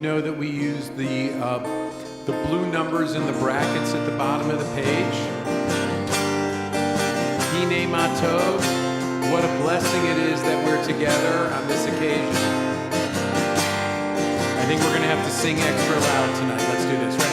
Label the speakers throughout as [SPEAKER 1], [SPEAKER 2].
[SPEAKER 1] Know that we use the blue numbers in the brackets at the bottom of the page. Hine Matov, what a blessing it is that we're together on this occasion. I think we're going to have to sing extra loud tonight. Let's do this. Ready?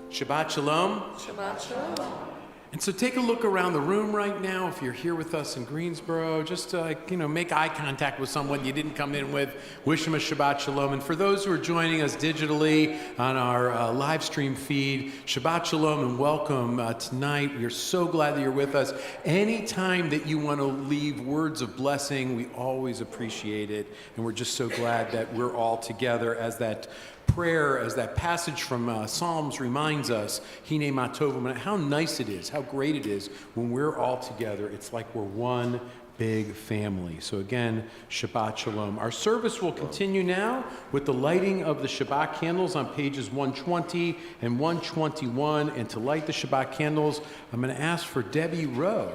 [SPEAKER 1] Shabbat Shalom.
[SPEAKER 2] Shabbat Shalom.
[SPEAKER 1] And so take a look around the room right now. If you're here with us in Greensboro, just make eye contact with someone you didn't come in with. Wish them a Shabbat Shalom. And for those who are joining us digitally on our live stream feed, Shabbat Shalom and welcome tonight. We are so glad that you're with us. Anytime that you want to leave words of blessing, we always appreciate it. And we're just so glad that we're all together as that prayer, as that passage from Psalms reminds us, Hine Matovim, how nice it is, how great it is when we're all together. It's like we're one big family. So again, Shabbat Shalom. Our service will continue now with the lighting of the Shabbat candles on pages 120 and 121. And to light the Shabbat candles, I'm going to ask for Debbie Rowe.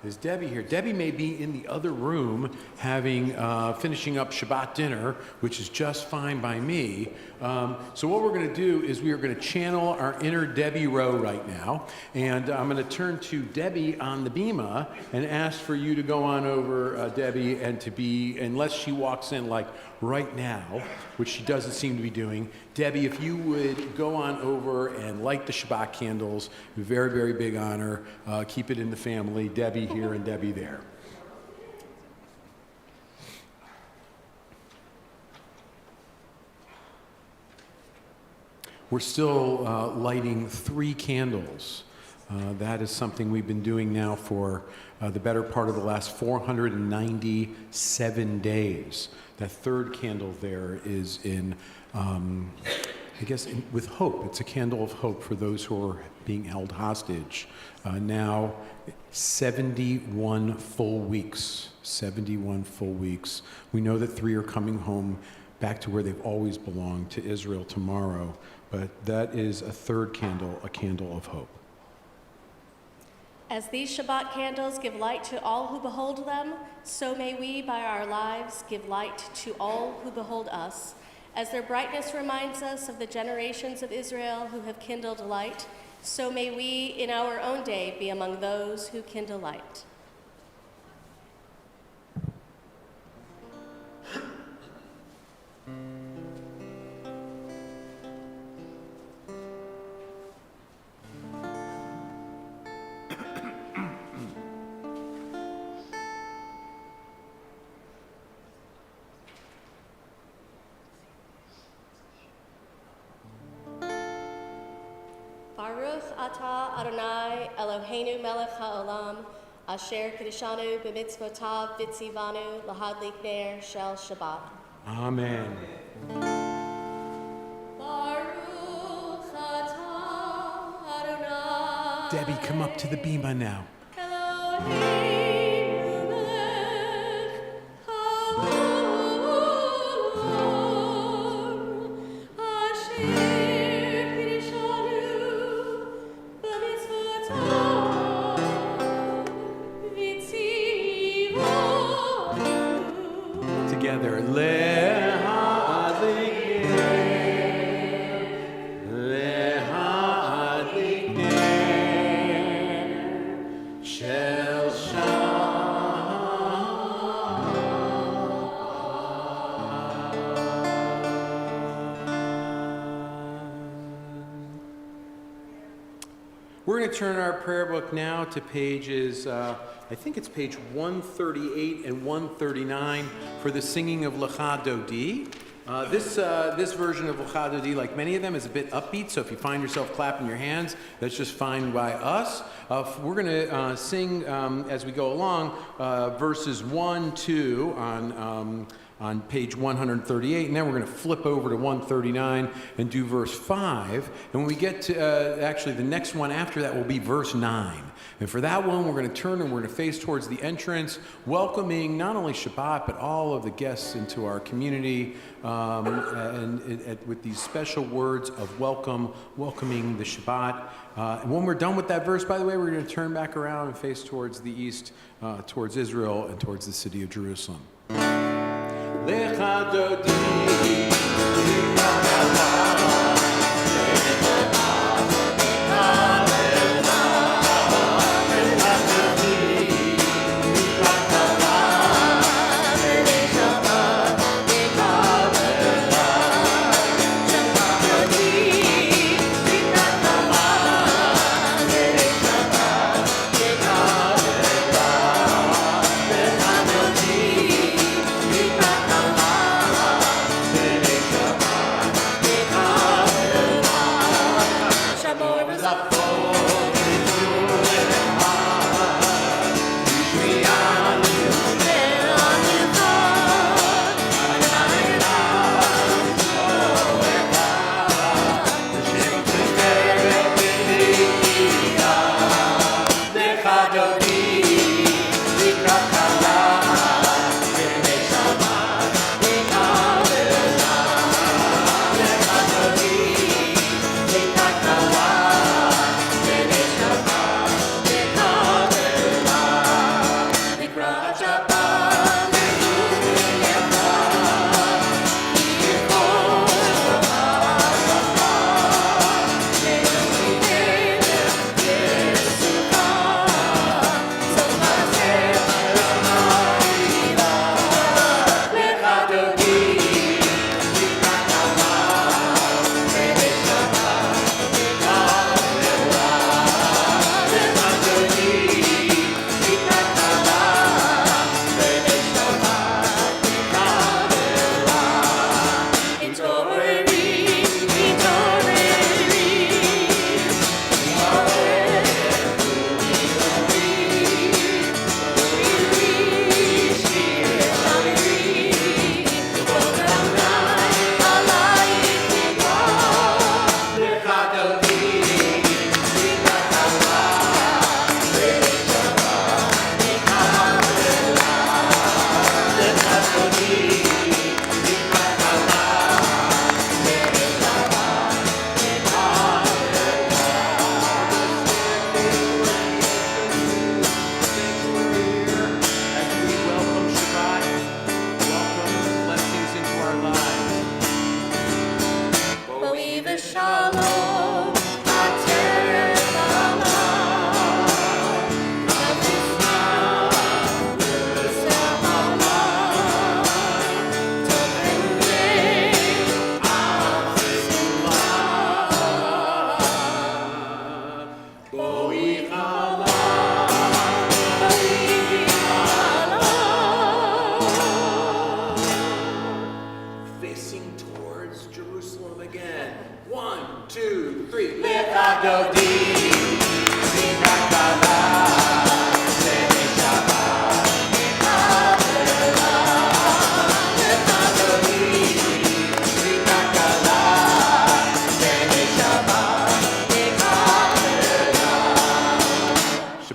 [SPEAKER 1] Is Debbie here? Debbie may be in the other room finishing up Shabbat dinner, which is just fine by me. So what we're going to do is we are going to channel our inner Debbie Rowe right now. And I'm going to turn to Debbie on the bima and ask for you to go on over, Debbie, and to be, unless she walks in like right now, which she doesn't seem to be doing, Debbie, if you would go on over and light the Shabbat candles, very, very big honor. Keep it in the family. Debbie here and Debbie there. We're still lighting 3 candles. That is something we've been doing now for the better part of the last 497 days. That third candle there is with hope. It's a candle of hope for those who are being held hostage. Now, 71 full weeks. 71 full weeks. We know that 3 are coming home back to where they've always belonged, to Israel tomorrow. But that is a third candle, a candle of hope.
[SPEAKER 2] As these Shabbat candles give light to all who behold them, so may we, by our lives, give light to all who behold us. As their brightness reminds us of the generations of Israel who have kindled light, so may we, in our own day, be among those who kindle light. Baruch atah Adonai Eloheinu melech haolam asher kedishanu b'mitzvotav v'tzivanu lahadlik ner shel Shabbat.
[SPEAKER 1] Amen.
[SPEAKER 2] Baruch atah Adonai
[SPEAKER 1] Debbie, come up to the bima now.
[SPEAKER 2] Eloheinu melech haolam asher kedishanu b'mitzvotav v'tzivanu.
[SPEAKER 1] Together. We're going to turn our prayer book now to pages, I think it's page 138 and 139 for the singing of Lecha Dodi. This version of Lecha Dodi, like many of them, is a bit upbeat, so if you find yourself clapping your hands, that's just fine by us. We're going to sing, as we go along, verses 1, 2 on page 138, and then we're going to flip over to 139 and do verse 5. And when we get to, actually the next one after that will be verse 9. And for that one, we're going to turn and we're going to face towards the entrance, welcoming not only Shabbat, but all of the guests into our community, and with these special words of welcoming the Shabbat. And when we're done with that verse, by the way, we're going to turn back around and face towards the east, towards Israel and towards the city of Jerusalem. Lecha Dodi,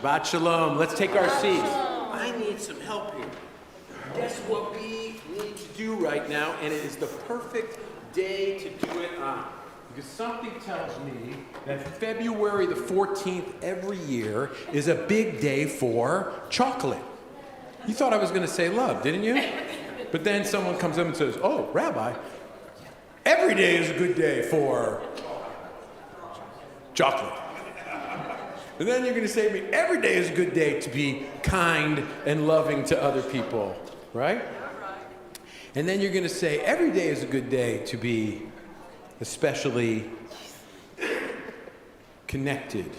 [SPEAKER 1] Shabbat Shalom. Let's take our seats. I need some help here. Guess what we need to do right now, and it is the perfect day to do it on. Because something tells me that February the 14th every year is a big day for chocolate. You thought I was going to say love, didn't you? But then someone comes up and says, oh, Rabbi, every day is a good day for chocolate. And then you're going to say to me, every day is a good day to be kind and loving to other people, right? And then you're going to say, every day is a good day to be especially connected.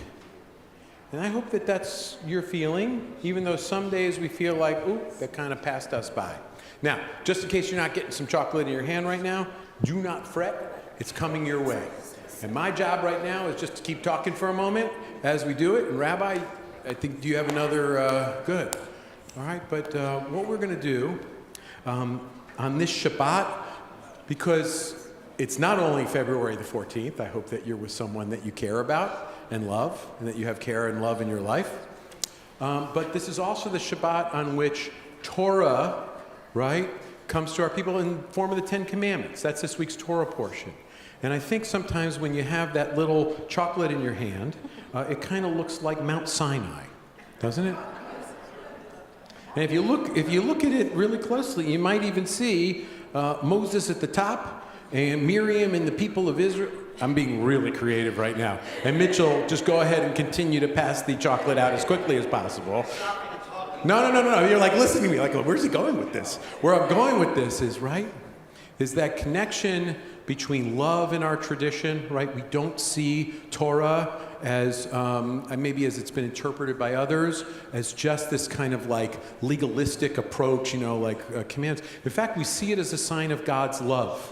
[SPEAKER 1] And I hope that that's your feeling, even though some days we feel like, ooh, that kind of passed us by. Now, just in case you're not getting some chocolate in your hand right now, do not fret. It's coming your way. And my job right now is just to keep talking for a moment as we do it. And Rabbi, I think, do you have another, good. All right, but what we're going to do on this Shabbat, because it's not only February the 14th, I hope that you're with someone that you care about and love, and that you have care and love in your life. But this is also the Shabbat on which Torah, right, comes to our people in the form of the Ten Commandments. That's this week's Torah portion. And I think sometimes when you have that little chocolate in your hand, it kind of looks like Mount Sinai, doesn't it? And if you look at it really closely, you might even see Moses at the top and Miriam and the people of Israel. I'm being really creative right now. And Mitchell, just go ahead and continue to pass the chocolate out as quickly as possible. No. You're like, listen to me. Like, where's he going with this? Where I'm going with this is, right, is that connection between love and our tradition, right? We don't see Torah as, maybe as it's been interpreted by others, as just this kind of like legalistic approach, like commands. In fact, we see it as a sign of God's love.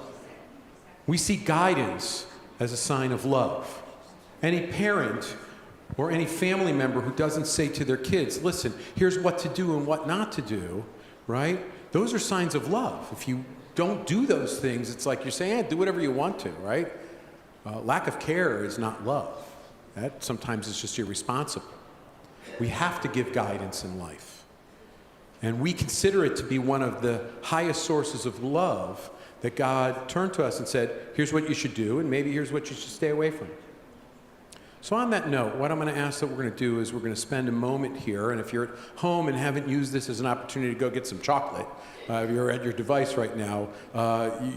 [SPEAKER 1] We see guidance as a sign of love. Any parent or any family member who doesn't say to their kids, listen, here's what to do and what not to do, right? Those are signs of love. If you don't do those things, it's like you're saying, do whatever you want to, right? Lack of care is not love. That sometimes is just irresponsible. We have to give guidance in life. And we consider it to be one of the highest sources of love that God turned to us and said, here's what you should do, and maybe here's what you should stay away from. So on that note, what I'm going to ask that we're going to do is we're going to spend a moment here, and if you're at home and haven't used this as an opportunity to go get some chocolate, if you're at your device right now,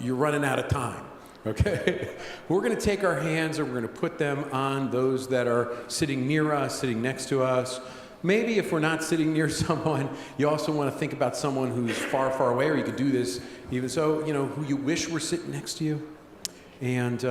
[SPEAKER 1] you're running out of time, okay? We're going to take our hands and we're going to put them on those that are sitting near us, sitting next to us. Maybe if we're not sitting near someone, you also want to think about someone who's far, far away, or you could do this even so, who you wish were sitting next to you. And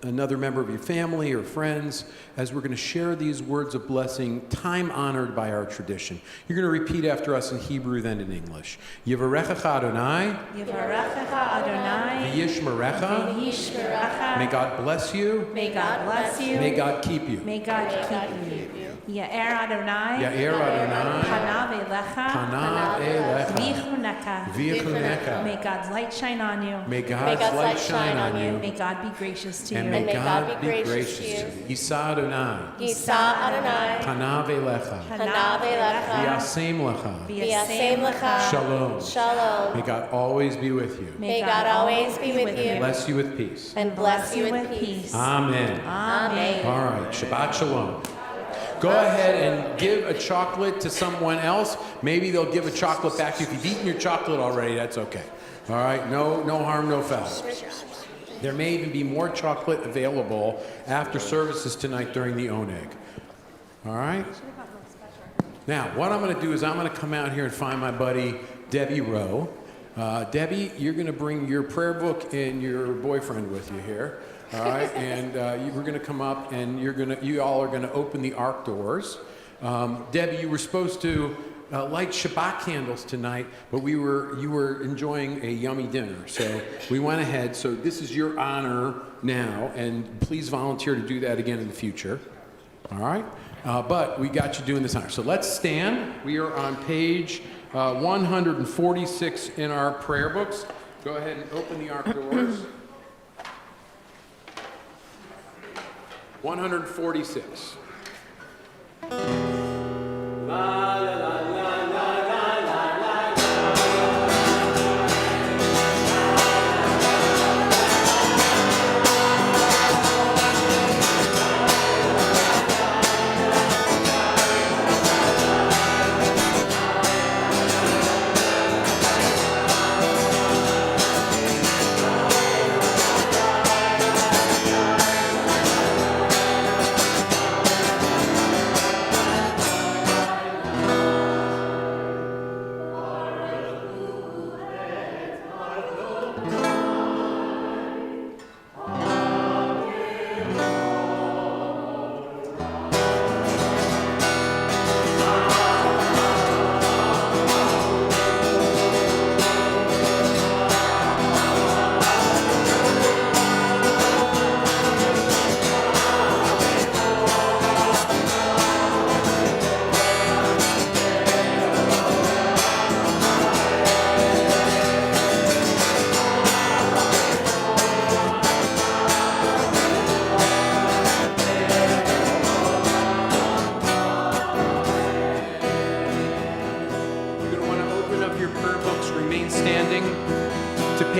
[SPEAKER 1] another member of your family or friends, as we're going to share these words of blessing, time-honored by our tradition. You're going to repeat after us in Hebrew, then in English. Yivarechecha Adonai.
[SPEAKER 3] Yivarechecha Adonai.
[SPEAKER 1] V'yishmerecha.
[SPEAKER 3] V'yishmerecha.
[SPEAKER 1] May God bless you.
[SPEAKER 3] May God bless you.
[SPEAKER 1] May God keep you.
[SPEAKER 3] May God keep you. Ya'er Adonai.
[SPEAKER 1] Ya'er Adonai.
[SPEAKER 3] Panav elecha.
[SPEAKER 1] Panav
[SPEAKER 3] elecha.
[SPEAKER 1] V'chuneka.
[SPEAKER 3] May God's light shine on you.
[SPEAKER 1] May God's light shine on you.
[SPEAKER 3] May God be gracious to you.
[SPEAKER 1] And may God be gracious to you. Yisa Adonai.
[SPEAKER 2] Yisa Adonai.
[SPEAKER 1] Panav elecha.
[SPEAKER 2] Panav elecha.
[SPEAKER 1] V'yasem lecha.
[SPEAKER 2] V'yasem lecha.
[SPEAKER 1] Shalom.
[SPEAKER 2] Shalom.
[SPEAKER 1] May God always be with you.
[SPEAKER 2] May God always be with you.
[SPEAKER 1] Bless you with peace.
[SPEAKER 2] And bless you with peace.
[SPEAKER 1] Amen.
[SPEAKER 2] Amen.
[SPEAKER 1] All right. Shabbat Shalom. Go ahead and give a chocolate to someone else. Maybe they'll give a chocolate back to you. If you've eaten your chocolate already, that's okay. All right? No harm, no foul. There may even be more chocolate available after services tonight during the Oneg. All right? Now, what I'm going to do is I'm going to come out here and find my buddy Debbie Rowe. Debbie, you're going to bring your prayer book and your boyfriend with you here. All right, and we're going to come up, and you all are going to open the ark doors. Debbie, you were supposed to light Shabbat candles tonight, but you were enjoying a yummy dinner, so we went ahead. So this is your honor now, and please volunteer to do that again in the future. All right, but we got you doing this honor. So let's stand. We are on page 146 in our prayer books. Go ahead and open the ark doors. 146.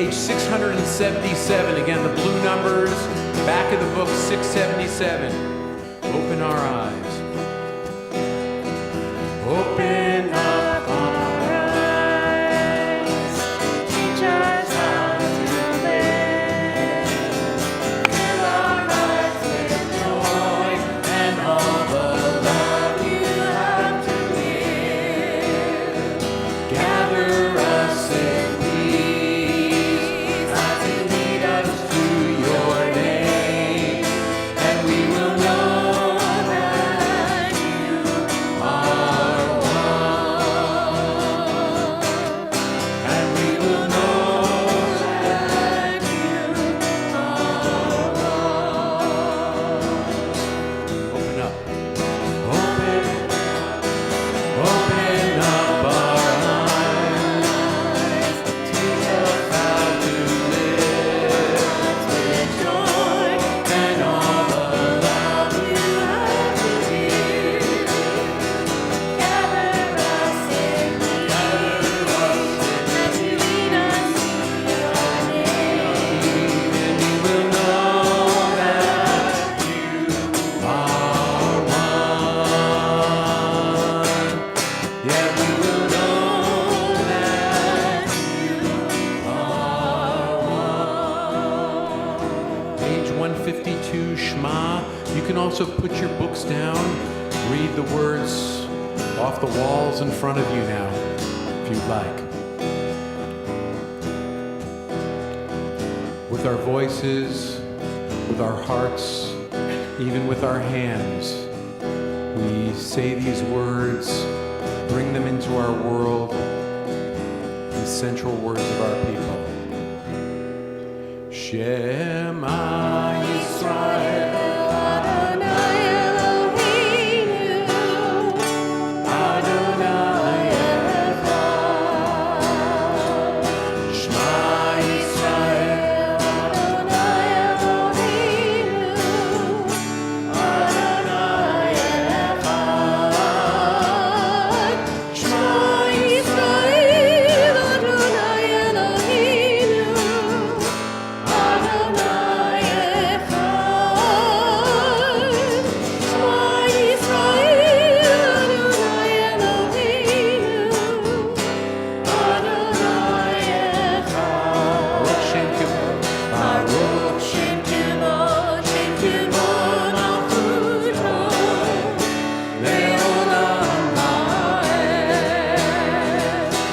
[SPEAKER 1] page 677. Again, the blue numbers, back of the book, 677. Open our eyes. Open up our eyes.
[SPEAKER 3] Teach us how to live.
[SPEAKER 1] Fill our hearts with joy and all the love you have to give. Gather us in peace as you lead us to your name, and we will know that you are one. And we will know that you are one. Open up. Open up our eyes. Teach us how to live with joy and all the love you have to give.
[SPEAKER 2] Gather us in peace as you lead us to your name.
[SPEAKER 1] And we will know that you are one. Yeah, we will know that you are one. Page 152, Shema. You can also put your books down, read the words off the walls in front of you now, if you'd like. With our voices, with our hearts, even with our hands, we say these words, bring them into our world, the central words of our people. Shema Yisrael,
[SPEAKER 2] Adonai Eloheinu,
[SPEAKER 1] Adonai Echad. Shema Yisrael,
[SPEAKER 2] Adonai Eloheinu,
[SPEAKER 1] Adonai Echad.
[SPEAKER 2] Shema Yisrael, Adonai Eloheinu, Adonai Echad. Shema Yisrael, Adonai Eloheinu, Adonai Echad.
[SPEAKER 1] Baruch Shem Kivod,
[SPEAKER 2] Baruch Shem Kivod, Shem Kivod Malchuto, Le'olam Ha'ed.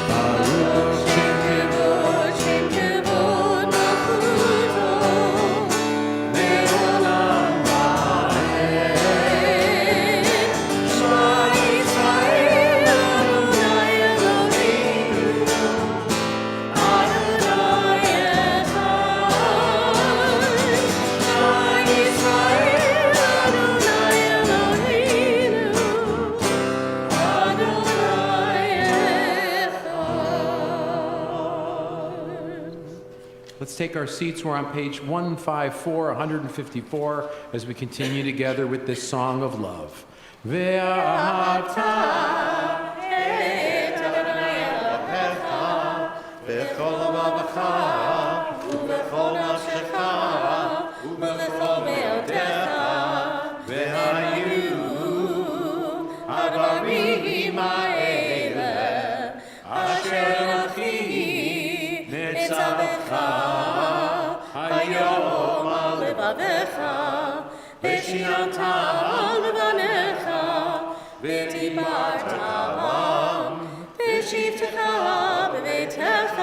[SPEAKER 1] Baruch Shem Kivod,
[SPEAKER 2] Shem Kivod Malchuto, Le'olam Ha'ed. Shema Yisrael, Adonai Eloheinu, Adonai Echad. Shema Yisrael, Adonai Eloheinu, Adonai Echad.
[SPEAKER 1] Let's take our seats. We're on page 154, 154, as we continue together with this song of love. Ve'ahavta
[SPEAKER 4] בכל לבבך ובכל נפשך ובכל מאודך והיו הדברים האלה אשר אנוכי מצווך היום על לבבך ושיננת לבניך ודיברת בם בשבתך בביתך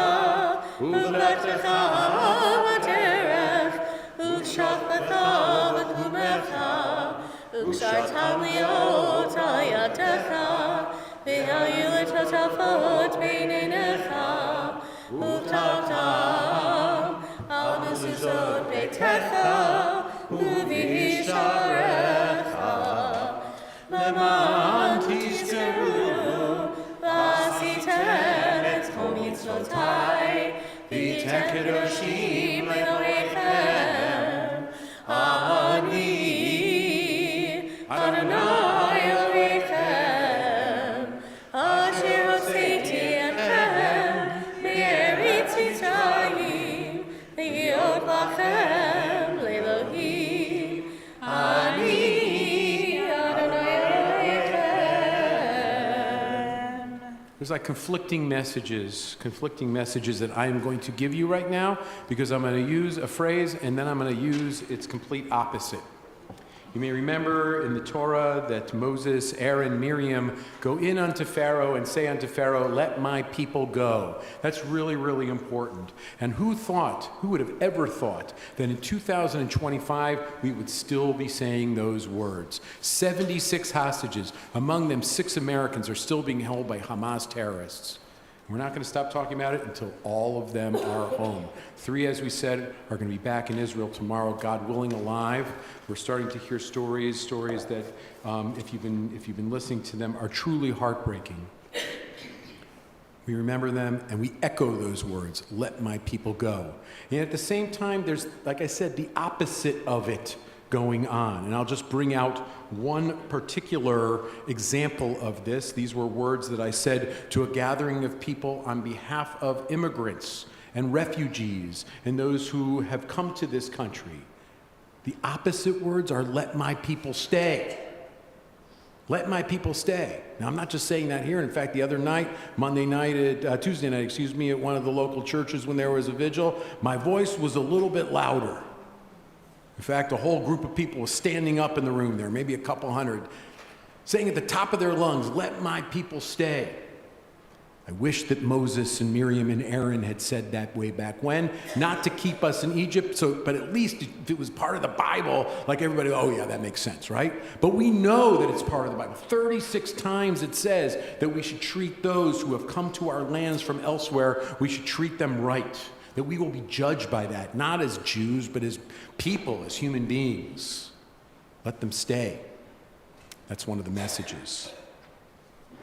[SPEAKER 4] ובלכתך בדרך ושכבך וקומך וקשרתם להיות על ידך והיו לטוטפות בין עיניך וכתבתם על מזוזות ביתך ובשעריך למען תזכרו ועשיתם את כל מצוותיי והייתם קדושים לאלוהיכם אני אדוני אלוהיכם אשר הוצאתי אתכם מארץ מצרים
[SPEAKER 1] There's like conflicting messages that I am going to give you right now, because I'm going to use a phrase and then I'm going to use its complete opposite. You may remember in the Torah that Moses, Aaron, Miriam go in unto Pharaoh and say unto Pharaoh, "Let my people go." That's really, really important. And who would have ever thought that in 2025 we would still be saying those words? 76 hostages, among them 6 Americans, are still being held by Hamas terrorists. We're not going to stop talking about it until all of them are home. 3, as we said, are going to be back in Israel tomorrow, God willing, alive. We're starting to hear stories that, if you've been listening to them, are truly heartbreaking. We remember them and we echo those words, "Let my people go." And at the same time, there's, like I said, the opposite of it going on. And I'll just bring out one particular example of this. These were words that I said to a gathering of people on behalf of immigrants and refugees and those who have come to this country. The opposite words are, "Let my people stay." Let my people stay. Now, I'm not just saying that here. In fact, the other night, Tuesday night, at one of the local churches when there was a vigil, my voice was a little bit louder. In fact, a whole group of people was standing up in the room there, maybe a couple hundred, saying at the top of their lungs, "Let my people stay." I wish that Moses and Miriam and Aaron had said that way back when, not to keep us in Egypt, but at least if it was part of the Bible, like everybody, "Oh yeah, that makes sense," right? But we know that it's part of the Bible. 36 times it says that we should treat those who have come to our lands from elsewhere, we should treat them right. That we will be judged by that, not as Jews, but as people, as human beings. Let them stay. That's one of the messages.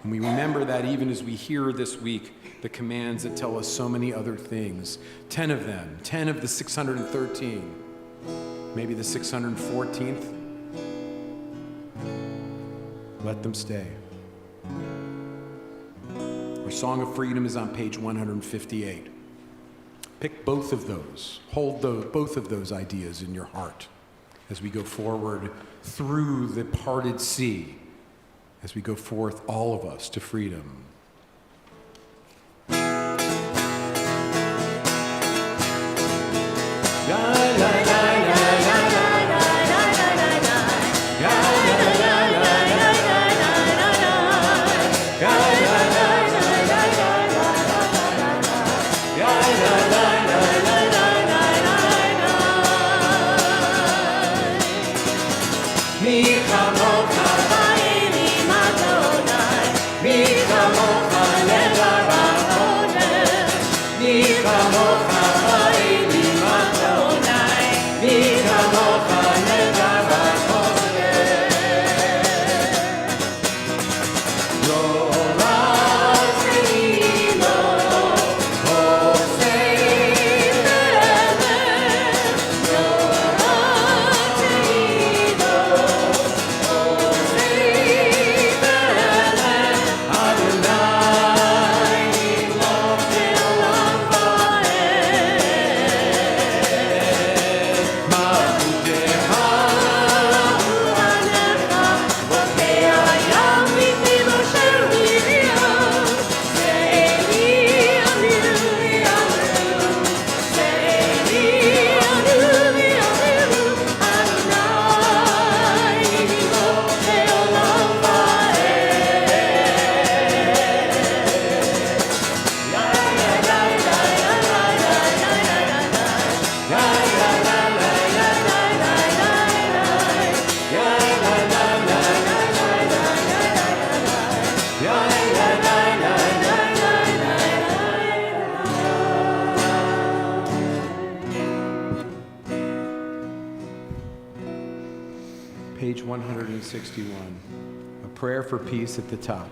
[SPEAKER 1] And we remember that even as we hear this week the commands that tell us so many other things. 10 of them, 10 of the 613, maybe the 614th. Let them stay. Our Song of Freedom is on page 158. Pick both of those. Hold both of those ideas in your heart as we go forward through the parted sea, as we go forth, all of us, to freedom. Page 161, a prayer for peace at the top.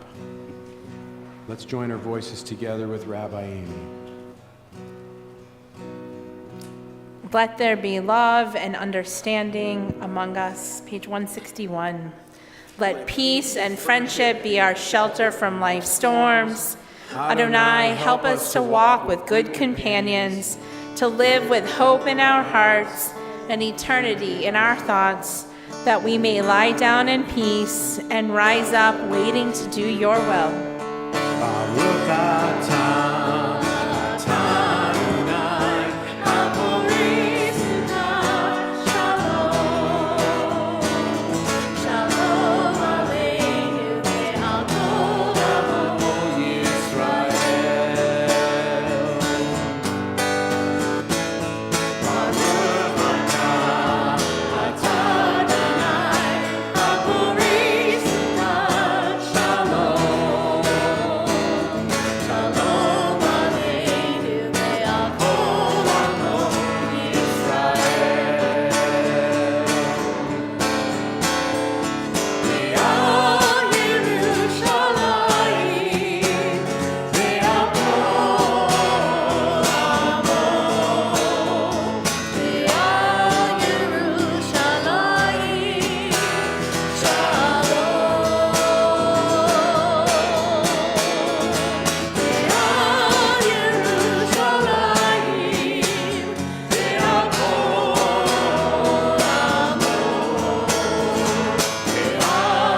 [SPEAKER 1] Let's join our voices together with Rabbi Amy.
[SPEAKER 3] Let there be love and understanding among us. Page 161. Let peace and friendship be our shelter from life's storms. Adonai, help us to walk with good companions, to live with hope in our hearts and eternity in our thoughts, that we may lie down in peace and rise up waiting to do your will.
[SPEAKER 1] Baruch atah Adonai
[SPEAKER 4] Haporisuta, Shalom. Shalom Aleinu ve'al kol ha'amo
[SPEAKER 1] Yisrael. Baruch atah
[SPEAKER 4] Adonai, Haporisuta, Shalom. Shalom Aleinu ve'al kol ha'amo Yisrael. Ve'al Yerushalayim, ve'al kol ha'amo. Ve'al Yerushalayim, Shalom. Ve'al Yerushalayim, ve'al kol ha'amo. Ve'al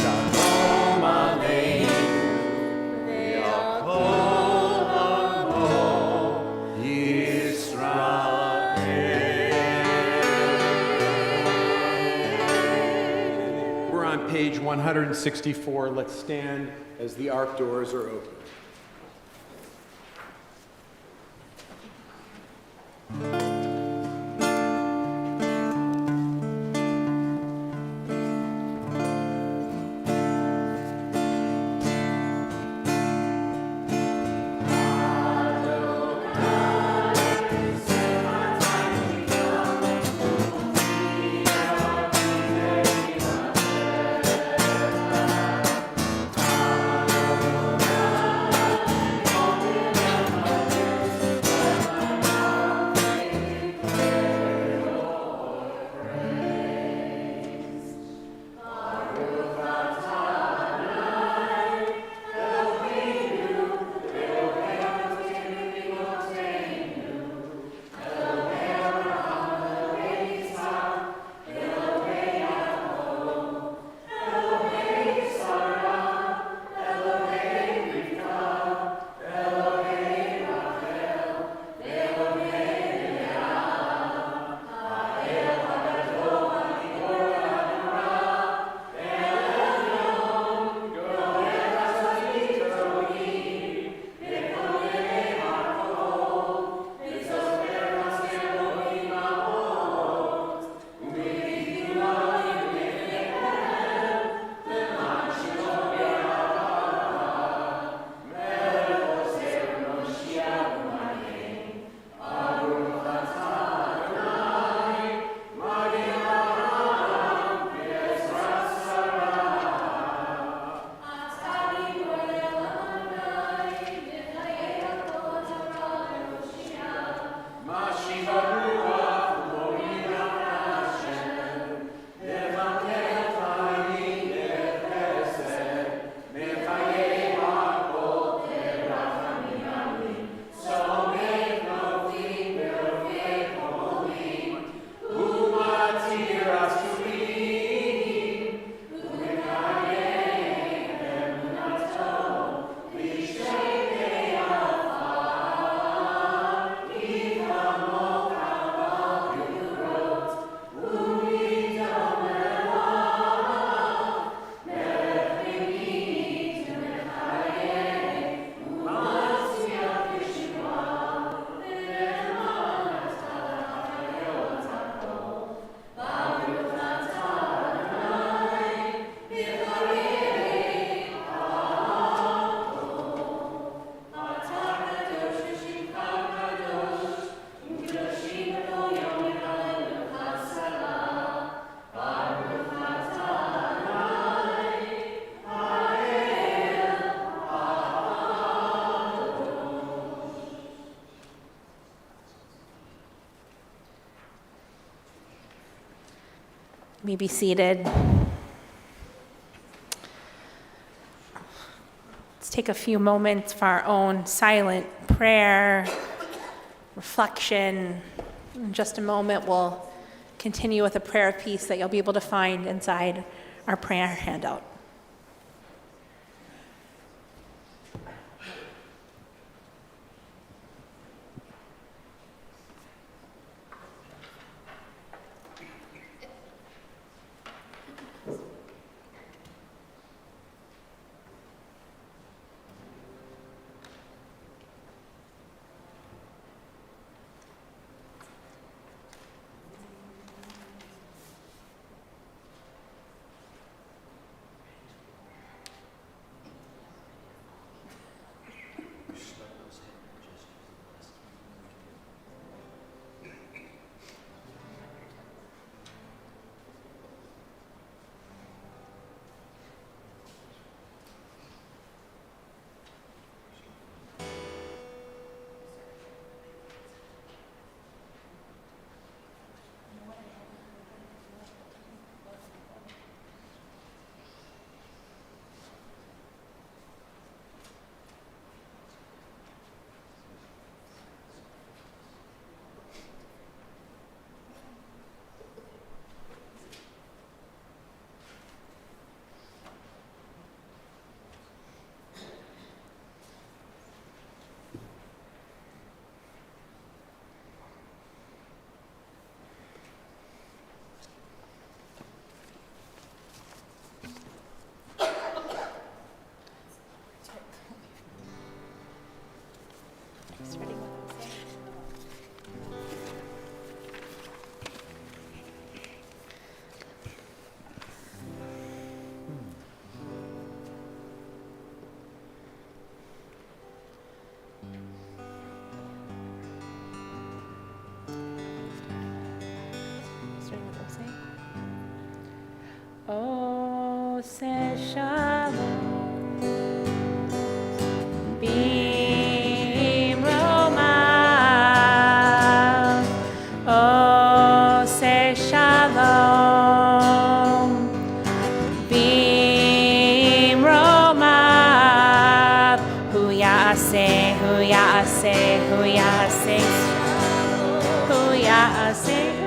[SPEAKER 1] Shalom Aleinu ve'al kol ha'amo Yisrael. We're on page 164. Let's stand as the ark doors are open.
[SPEAKER 3] may be seated. Let's take a few moments for our own silent prayer, reflection. In just a moment, we'll continue with a prayer of peace that you'll be able to find inside our prayer handout. Oh, say shalom, be Roma. Oh, say shalom, be Roma. Hu ya'aseh, hu ya'aseh, hu ya'aseh, hu ya'aseh.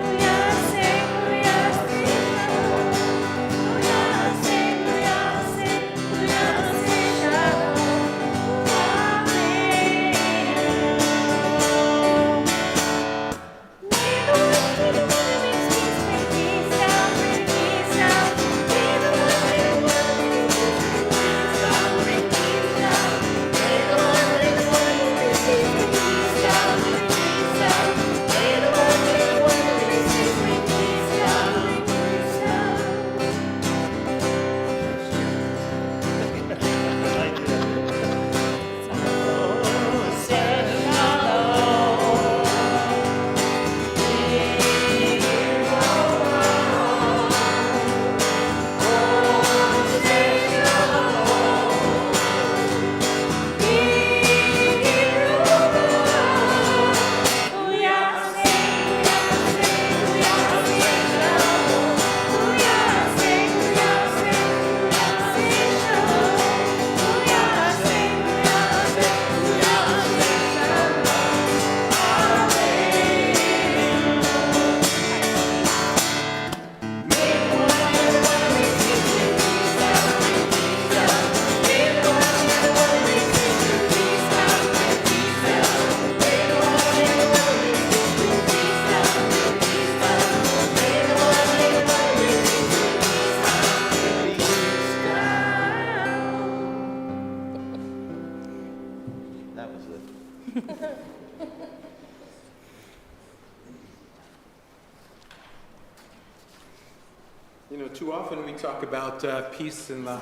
[SPEAKER 1] You know, too often we talk about peace in the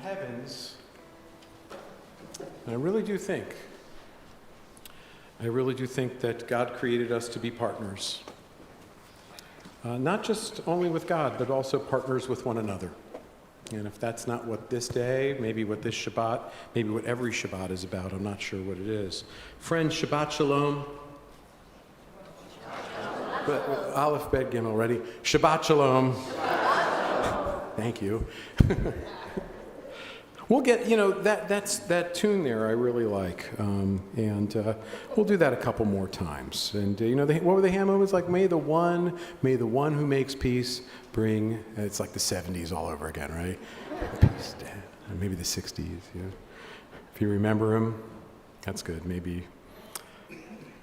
[SPEAKER 1] heavens. And I really do think that God created us to be partners. Not just only with God, but also partners with one another. And if that's not what this day, maybe what this Shabbat, maybe what every Shabbat is about, I'm not sure what it is. Friends, Shabbat Shalom. Aleph, Bet, Gimel, ready? Shabbat Shalom. Thank you. We'll get, that tune there I really like. And we'll do that a couple more times. And, what were the hand movements like? May the one who makes peace bring, it's like the 70s all over again, right? Peace, or maybe the 60s, If you remember him, that's good. Maybe,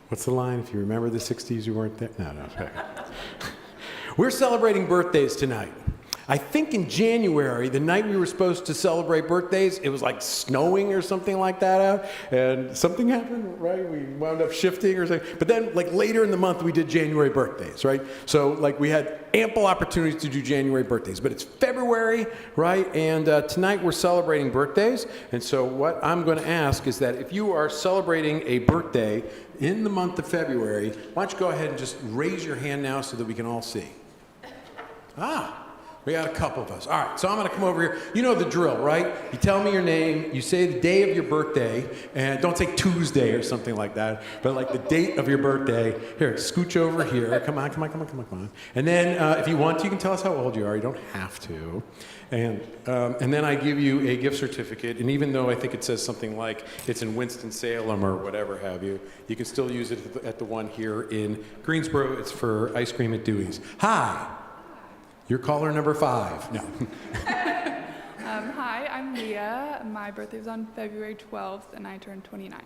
[SPEAKER 1] what's the line? If you remember the 60s, you weren't there? No. Okay. We're celebrating birthdays tonight. I think in January, the night we were supposed to celebrate birthdays, it was like snowing or something like that out, and something happened, right? We wound up shifting or something. But then, later in the month, we did January birthdays, right? So, we had ample opportunities to do January birthdays. But it's February, right? And tonight we're celebrating birthdays. And so what I'm going to ask is that if you are celebrating a birthday in the month of February, why don't you go ahead and just raise your hand now so that we can all see. We got a couple of us. All right, so I'm going to come over here. You know the drill, right? You tell me your name, you say the day of your birthday, and don't say Tuesday or something like that, but the date of your birthday. Here, scooch over here. Come on. And then if you want to, you can tell us how old you are. You don't have to. And then I give you a gift certificate, and even though I think it says something like it's in Winston-Salem or whatever have you, you can still use it at the one here in Greensboro. It's for ice cream at Dewey's. Hi. You're caller number 5. No.
[SPEAKER 5] Hi, I'm Leah. My birthday was on February 12th, and I turned 29.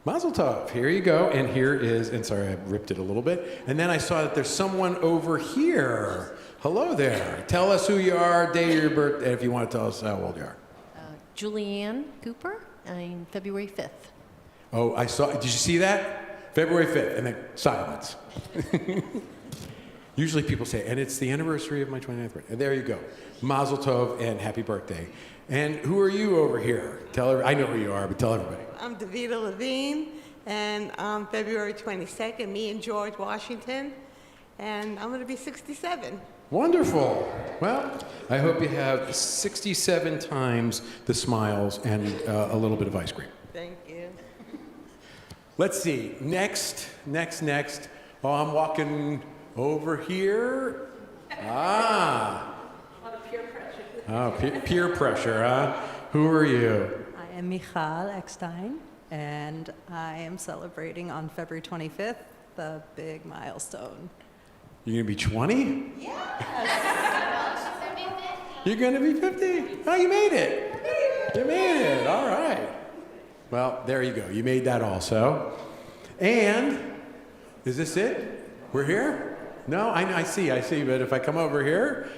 [SPEAKER 1] Mazel tov. Here you go. And here is, and sorry, I ripped it a little bit. And then I saw that there's someone over here. Hello there. Tell us who you are, day of your birthday, if you want to tell us how old you are.
[SPEAKER 6] Julianne Cooper, I'm February 5th.
[SPEAKER 1] Oh, I saw, did you see that? February 5th, and then silence. Usually people say, and it's the anniversary of my 29th birthday. And there you go. Mazel tov and happy birthday. And who are you over here? I know who you are, but tell everybody.
[SPEAKER 7] I'm Davida Levine, and on February 22nd, me and George Washington, and I'm going to be 67.
[SPEAKER 1] Wonderful. Well, I hope you have 67 times the smiles and a little bit of ice cream.
[SPEAKER 7] Thank you.
[SPEAKER 1] Let's see. Next. Oh, I'm walking over here. A lot of peer pressure. Oh, peer pressure, huh? Who are you?
[SPEAKER 8] I am Michal Eckstein, and I am celebrating on February 25th, the big milestone.
[SPEAKER 1] You're going to be 20? Yes. You're going to be 50? Oh, you made it. You made it. All right. Well, there you go. You made that also. And is this it? We're here? No, I see. But if I come over here,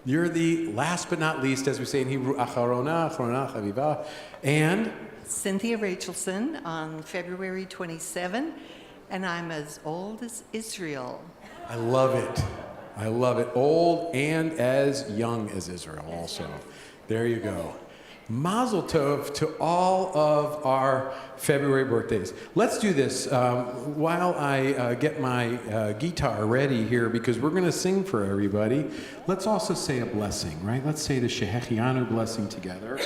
[SPEAKER 1] you're the last but not least, as we say in Hebrew, acharona, chaviva. And
[SPEAKER 9] Cynthia Rachelson on February 27, and I'm as old as Israel.
[SPEAKER 1] I love it. Old and as young as Israel also. There you go. Mazel tov to all of our February birthdays. Let's do this while I get my guitar ready here, because we're going to sing for everybody. Let's also say a blessing, right? Let's say the Shehechianu blessing together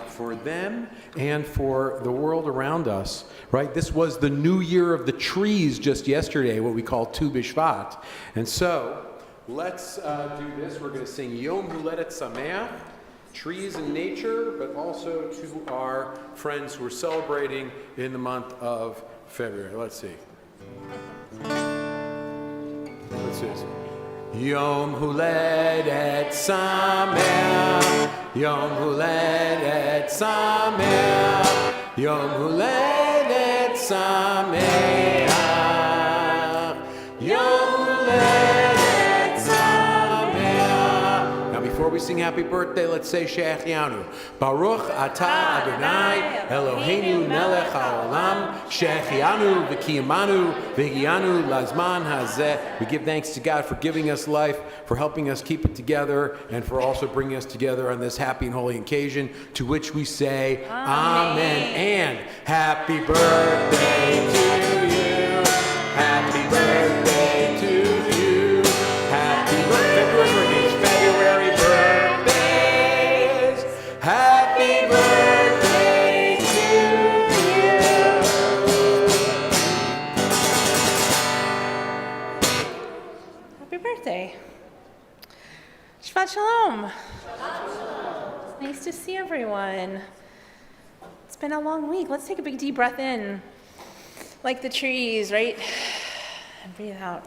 [SPEAKER 1] for them and for the world around us, right? This was the new year of the trees just yesterday, what we call Tu B'Shvat. And so let's do this. We're going to sing Yom Huledet Sameach, trees and nature, but also to our friends who are celebrating in the month of February. Let's see. Yom Huledet Sameach, Yom Huledet Sameach, Yom Huledet Sameach, Yom Huledet Sameach. Now before we sing happy birthday, let's say Shehechianu. Baruch atah Adonai Eloheinu melech haolam Shehechianu v'kiyamanu v'higianu lazman hazeh. We give thanks to God for giving us life, for helping us keep it together, and for also bringing us together on this happy and holy occasion, to which we say Amen. And happy birthday to you. Happy birthday to you. Happy birthday, February birthdays. Happy birthday to you.
[SPEAKER 3] in. It's been a long week. Let's take a big deep breath in, like the trees, right? And breathe out.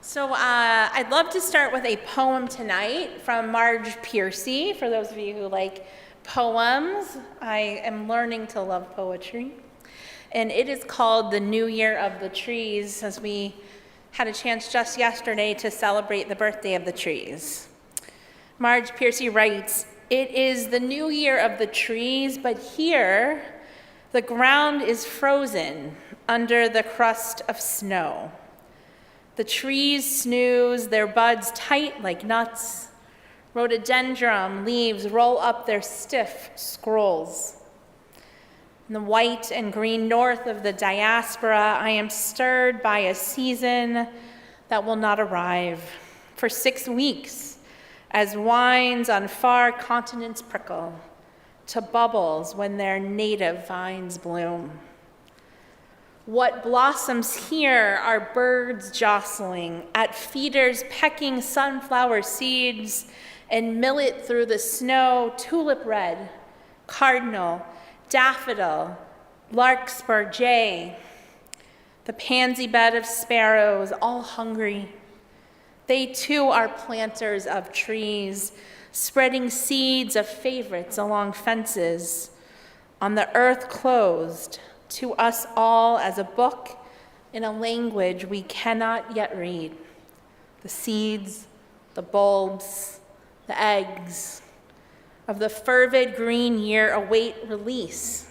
[SPEAKER 3] So I'd love to start with a poem tonight from Marge Piercy. For those of you who like poems, I am learning to love poetry. And it is called The New Year of the Trees, as we had a chance just yesterday to celebrate the birthday of the trees. Marge Piercy writes, "It is the new year of the trees, but here the ground is frozen under the crust of snow. The trees snooze, their buds tight like nuts. Rhododendron leaves roll up their stiff scrolls. In the white and green north of the diaspora, I am stirred by a season that will not arrive for 6 weeks, as wines on far continents prickle to bubbles when their native vines bloom. What blossoms here are birds jostling, at feeders pecking sunflower seeds, and millet through the snow, tulip red, cardinal, daffodil, larkspur, jay, the pansy bed of sparrows, all hungry. They too are planters of trees, spreading seeds of favorites along fences, on the earth closed to us all as a book in a language we cannot yet read. The seeds, the bulbs, the eggs of the fervid green year await release.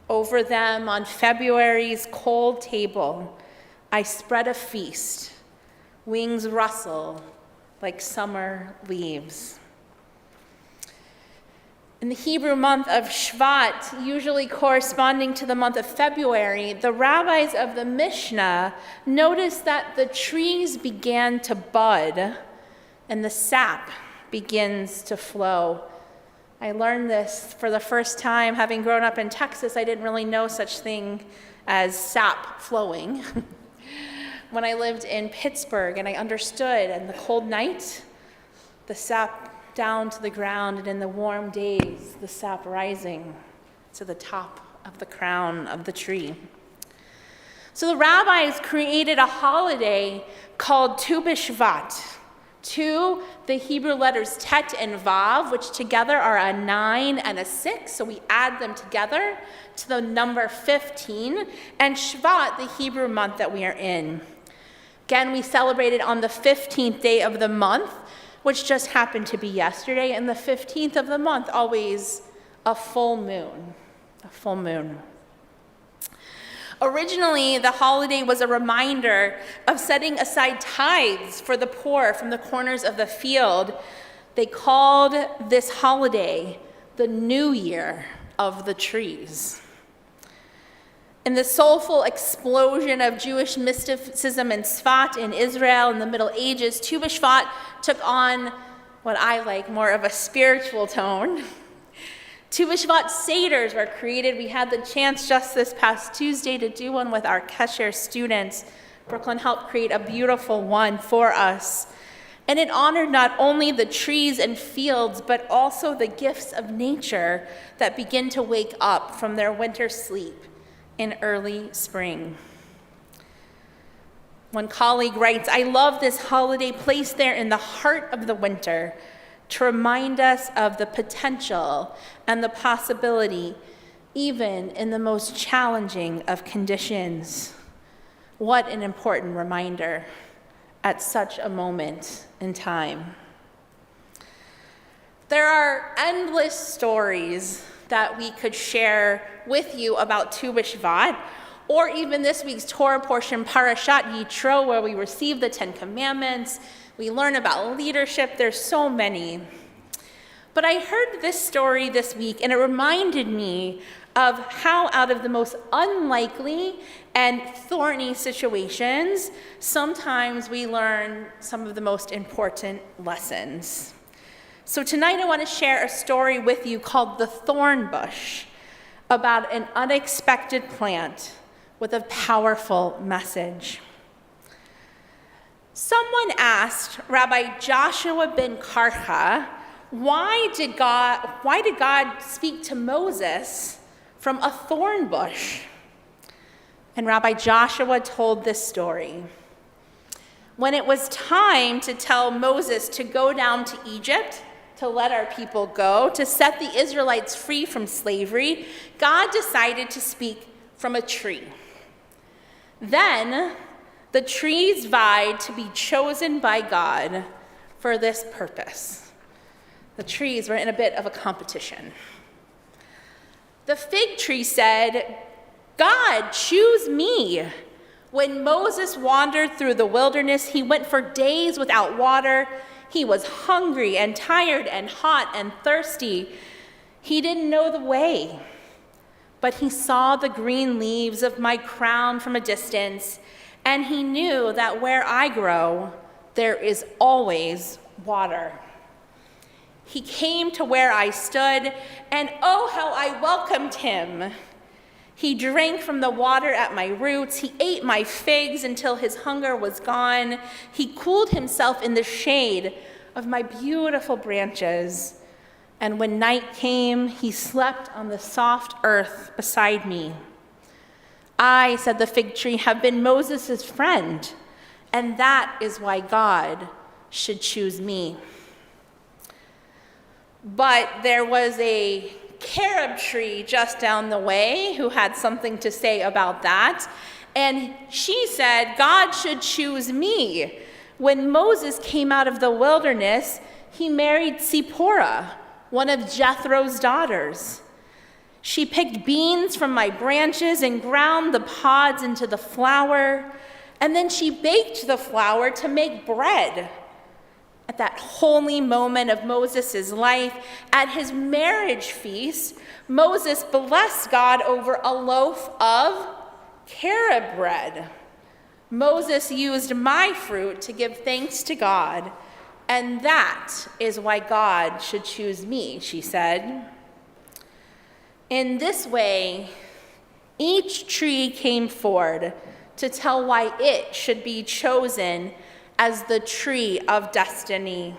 [SPEAKER 3] Over them on February's cold table, I spread a feast. Wings rustle like summer leaves." In the Hebrew month of Shabbat, usually corresponding to the month of February, the rabbis of the Mishnah noticed that the trees began to bud and the sap begins to flow. I learned this for the first time. Having grown up in Texas, I didn't really know such thing as sap flowing. When I lived in Pittsburgh and I understood, in the cold night, the sap down to the ground, and in the warm days, the sap rising to the top of the crown of the tree. So the rabbis created a holiday called Tu B'Shvat. Tu, the Hebrew letters Tet and Vav, which together are a 9 and a 6, so we add them together to the number 15, and Shvat, the Hebrew month that we are in. Again, we celebrated on the 15th day of the month, which just happened to be yesterday, and the 15th of the month, always a full moon, a full moon. Originally, the holiday was a reminder of setting aside tithes for the poor from the corners of the field. They called this holiday the New Year of the Trees. In the soulful explosion of Jewish mysticism in Tzfat in Israel in the Middle Ages, Tu B'Shvat took on what I like, more of a spiritual tone. Tu B'Shvat Seders were created. We had the chance just this past Tuesday to do one with our Kesher students. Brooklyn helped create a beautiful one for us. And it honored not only the trees and fields, but also the gifts of nature that begin to wake up from their winter sleep in early spring. One colleague writes, "I love this holiday placed there in the heart of the winter to remind us of the potential and the possibility, even in the most challenging of conditions." What an important reminder at such a moment in time. There are endless stories that we could share with you about Tu B'Shvat, or even this week's Torah portion, Parashat Yitro, where we receive the 10 Commandments. We learn about leadership. There's so many. But I heard this story this week, and it reminded me of how out of the most unlikely and thorny situations, sometimes we learn some of the most important lessons. So tonight I want to share a story with you called The Thorn Bush, about an unexpected plant with a powerful message. Someone asked Rabbi Joshua ben Karcha why did God speak to Moses from a thorn bush? And Rabbi Joshua told this story. When it was time to tell Moses to go down to Egypt, to let our people go, to set the Israelites free from slavery, God decided to speak from a tree. Then the trees vied to be chosen by God for this purpose. The trees were in a bit of a competition. The fig tree said, "God, choose me." When Moses wandered through the wilderness, he went for days without water. He was hungry and tired and hot and thirsty. He didn't know the way, but he saw the green leaves of my crown from a distance, and he knew that where I grow, there is always water. He came to where I stood, and oh, how I welcomed him. He drank from the water at my roots. He ate my figs until his hunger was gone. He cooled himself in the shade of my beautiful branches. And when night came, he slept on the soft earth beside me. I, said the fig tree, have been Moses' friend, and that is why God should choose me. But there was a carob tree just down the way who had something to say about that. And she said, God should choose me. When Moses came out of the wilderness, he married Zipporah, one of Jethro's daughters. She picked beans from my branches and ground the pods into the flour, and then she baked the flour to make bread. At that holy moment of Moses' life, at his marriage feast, Moses blessed God over a loaf of carob bread. Moses used my fruit to give thanks to God, and that is why God should choose me, she said. In this way, each tree came forward to tell why it should be chosen as the tree of destiny.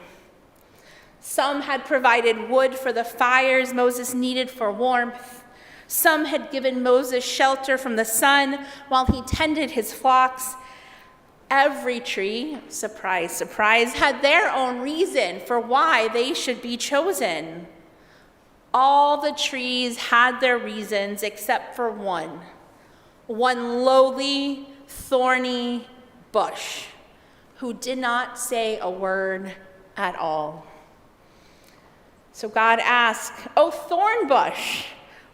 [SPEAKER 3] Some had provided wood for the fires Moses needed for warmth. Some had given Moses shelter from the sun while he tended his flocks. Every tree, surprise, surprise, had their own reason for why they should be chosen. All the trees had their reasons except for one lowly, thorny bush who did not say a word at all. So God asked, "Oh, thorn bush,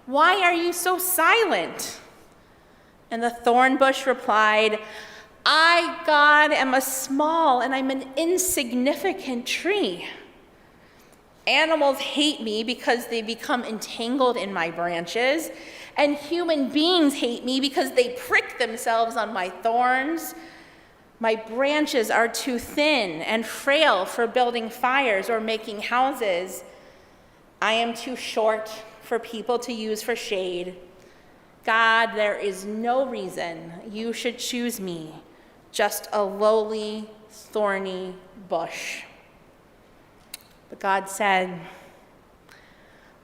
[SPEAKER 3] why are you so silent?" And the thorn bush replied, "I, God, am a small and I'm an insignificant tree. Animals hate me because they become entangled in my branches, and human beings hate me because they prick themselves on my thorns. My branches are too thin and frail for building fires or making houses. I am too short for people to use for shade. God, there is no reason you should choose me, just a lowly, thorny bush." But God said,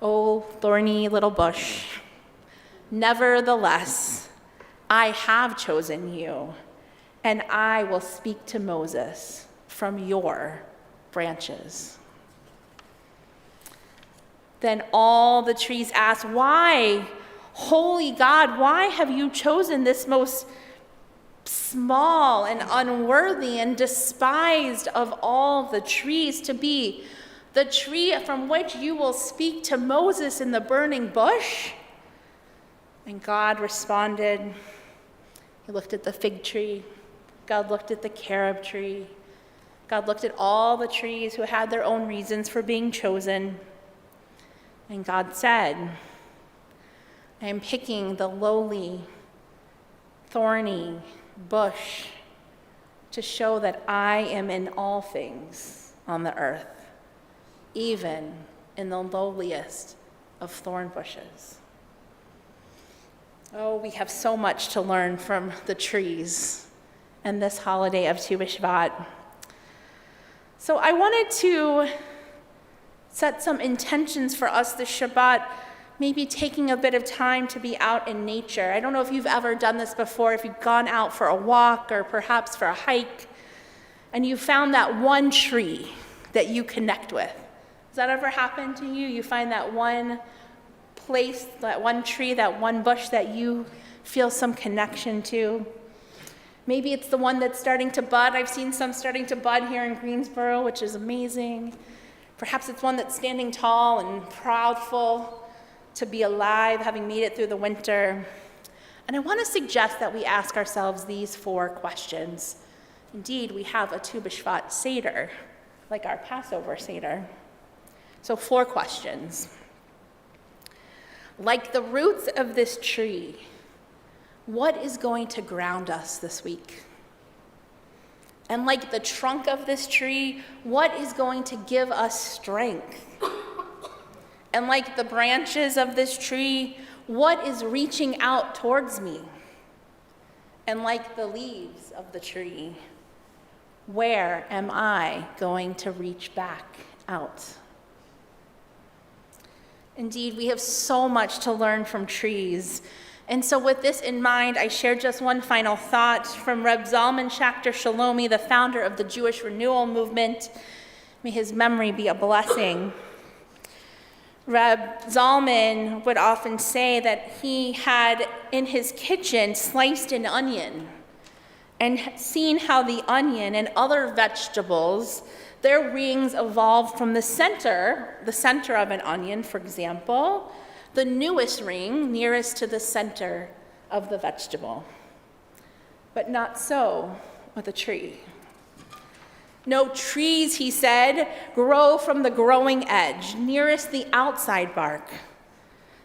[SPEAKER 3] "Oh, thorny little bush, nevertheless, I have chosen you, and I will speak to Moses from your branches." Then all the trees asked, "Why, holy God, why have you chosen this most small and unworthy and despised of all the trees to be the tree from which you will speak to Moses in the burning bush?" And God responded. He looked at the fig tree. God looked at the carob tree. God looked at all the trees who had their own reasons for being chosen. And God said, "I am picking the lowly, thorny bush to show that I am in all things on the earth, even in the lowliest of thorn bushes." Oh, we have so much to learn from the trees and this holiday of Tu B'Shvat. So I wanted to set some intentions for us this Shabbat, maybe taking a bit of time to be out in nature. I don't know if you've ever done this before, if you've gone out for a walk or perhaps for a hike, and you found that one tree that you connect with. Has that ever happened to you? You find that one place, that one tree, that one bush that you feel some connection to. Maybe it's the one that's starting to bud. I've seen some starting to bud here in Greensboro, which is amazing. Perhaps it's one that's standing tall and proudful to be alive, having made it through the winter. And I want to suggest that we ask ourselves these 4 questions. Indeed, we have a Tu B'Shvat Seder, like our Passover Seder. So 4 questions. Like the roots of this tree, what is going to ground us this week? And like the trunk of this tree, what is going to give us strength? And like the branches of this tree, what is reaching out towards me? And like the leaves of the tree, where am I going to reach back out? Indeed, we have so much to learn from trees. And so with this in mind, I share just one final thought from Reb Zalman Schachter Shalomi, the founder of the Jewish Renewal Movement. May his memory be a blessing. Reb Zalman would often say that he had in his kitchen sliced an onion and seen how the onion and other vegetables, their rings evolved from the center of an onion, for example, the newest ring nearest to the center of the vegetable. But not so with a tree. No trees, he said, grow from the growing edge, nearest the outside bark.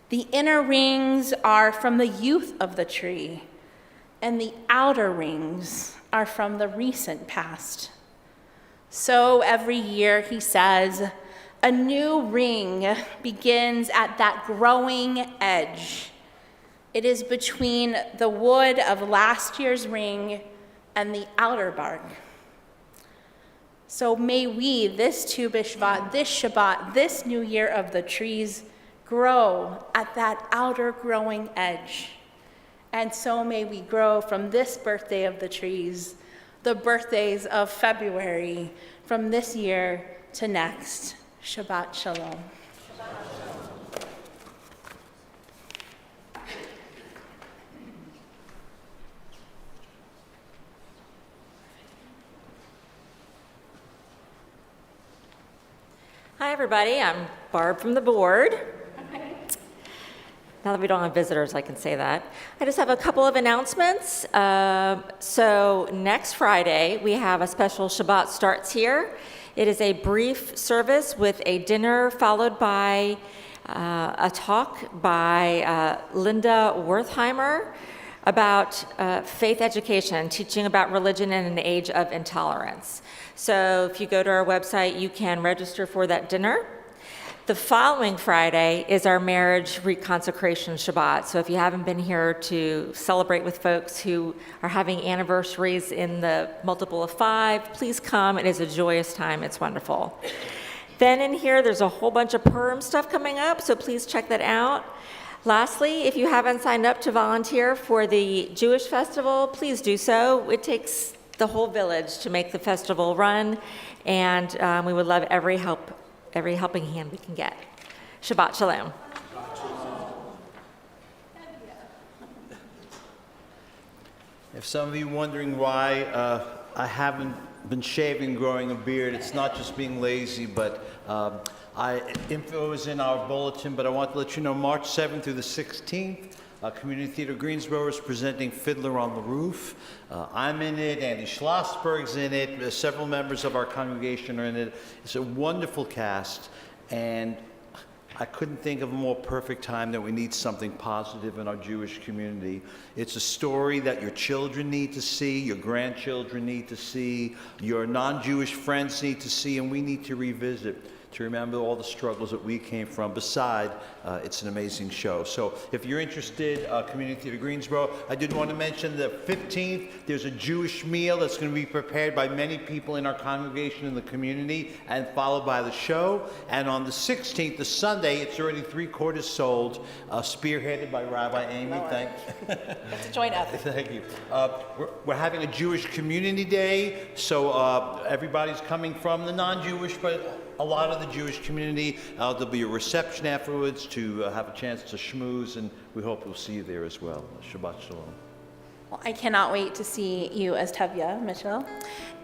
[SPEAKER 3] The inner rings are from the youth of the tree, and the outer rings are from the recent past. So every year, he says, a new ring begins at that growing edge. It is between the wood of last year's ring and the outer bark. So may we, this Tu B'Shvat, this Shabbat, this new year of the trees, grow at that outer growing edge. And so may we grow from this birthday of the trees, the birthdays of February, from this year to next. Shabbat Shalom.
[SPEAKER 10] Hi, everybody. I'm Barb from the board. Now that we don't have visitors, I can say that. I just have a couple of announcements. So next Friday, we have a special Shabbat Starts Here. It is a brief service with a dinner followed by a talk by Linda Wertheimer about faith education, teaching about religion in an age of intolerance. So if you go to our website, you can register for that dinner. The following Friday is our marriage reconsecration Shabbat. So if you haven't been here to celebrate with folks who are having anniversaries in the multiple of 5, please come. It is a joyous time. It's wonderful. Then in here, there's a whole bunch of Purim stuff coming up, so please check that out. Lastly, if you haven't signed up to volunteer for the Jewish festival, please do so. It takes the whole village to make the festival run, and we would love every helping hand we can get. Shabbat Shalom.
[SPEAKER 11] If some of you wondering why I haven't been shaving, growing a beard, it's not just being lazy, but info is in our bulletin, but I want to let you know March 7th through the 16th, Community Theater Greensboro is presenting Fiddler on the Roof. I'm in it, Andy Schlossberg's in it, several members of our congregation are in it. It's a wonderful cast, and I couldn't think of a more perfect time that we need something positive in our Jewish community. It's a story that your children need to see, your grandchildren need to see, your non-Jewish friends need to see, and we need to revisit. to remember all the struggles that we came from. Beside, it's an amazing show. So if you're interested, Community Theater Greensboro, I did want to mention the 15th, there's a Jewish meal that's going to be prepared by many people in our congregation in the community and followed by the show. And on the 16th, the Sunday, it's already 3/4 sold, spearheaded by Rabbi Amy. Thanks.
[SPEAKER 3] It's a joint effort.
[SPEAKER 11] Thank you. We're having a Jewish Community Day, so everybody's coming from the non-Jewish, but a lot of the Jewish community. There'll be a reception afterwards to have a chance to schmooze, and we hope we'll see you there as well. Shabbat Shalom.
[SPEAKER 3] Well, I cannot wait to see you as Tevya, Mitchell.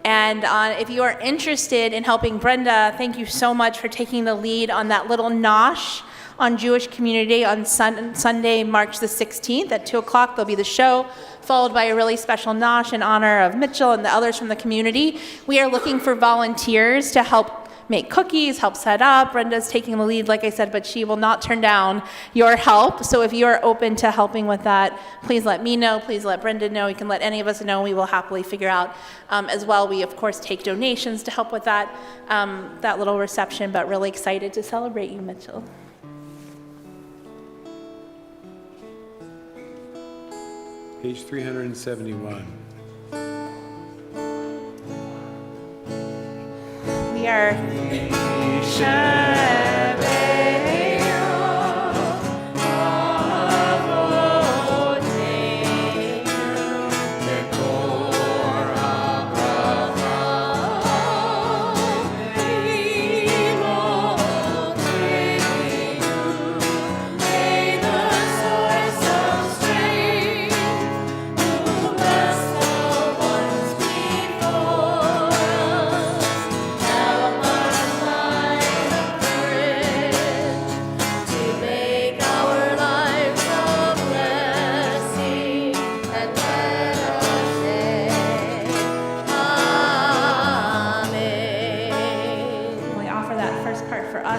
[SPEAKER 3] And if you are interested in helping Brenda, thank you so much for taking the lead on that little nosh on Jewish Community on Sunday, March the 16th at 2 o'clock. There'll be the show, followed by a really special nosh in honor of Mitchell and the others from the community. We are looking for volunteers to help make cookies, help set up. Brenda's taking the lead, like I said, but she will not turn down your help. So if you are open to helping with that, please let me know. Please let Brenda know. You can let any of us know. We will happily figure out as well. We, of course, take donations to help with that, that little reception, but really excited to celebrate you, Mitchell.
[SPEAKER 1] Page 371.
[SPEAKER 3] We are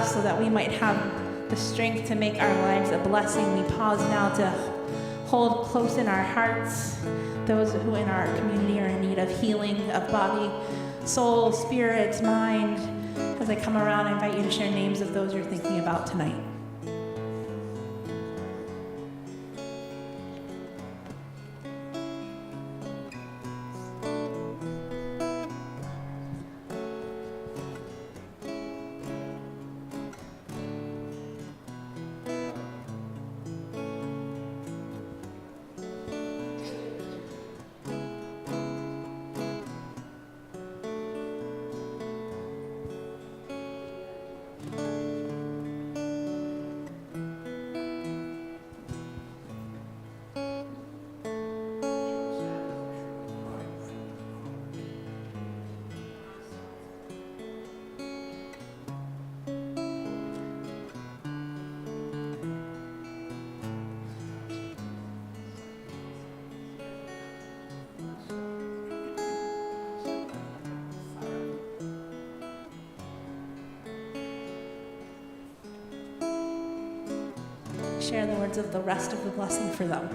[SPEAKER 3] so that we might have the strength to make our lives a blessing. We pause now to hold close in our hearts those who in our community are in need of healing of body, soul, spirit, mind. As I come around, I invite you to share names of those you're thinking about tonight. Share the words of the rest of the blessing for them.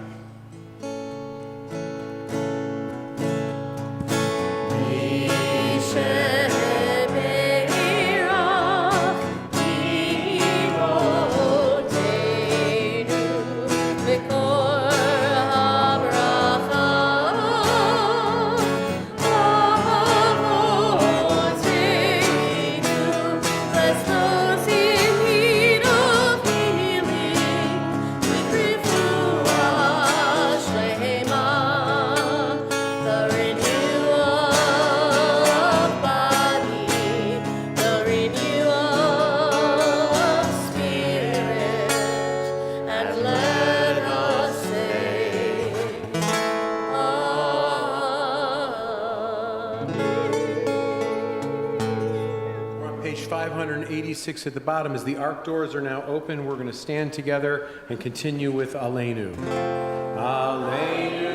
[SPEAKER 1] Page 586 at the bottom, as the ark doors are now open, we're going to stand together and continue with Aleinu. Aleinu.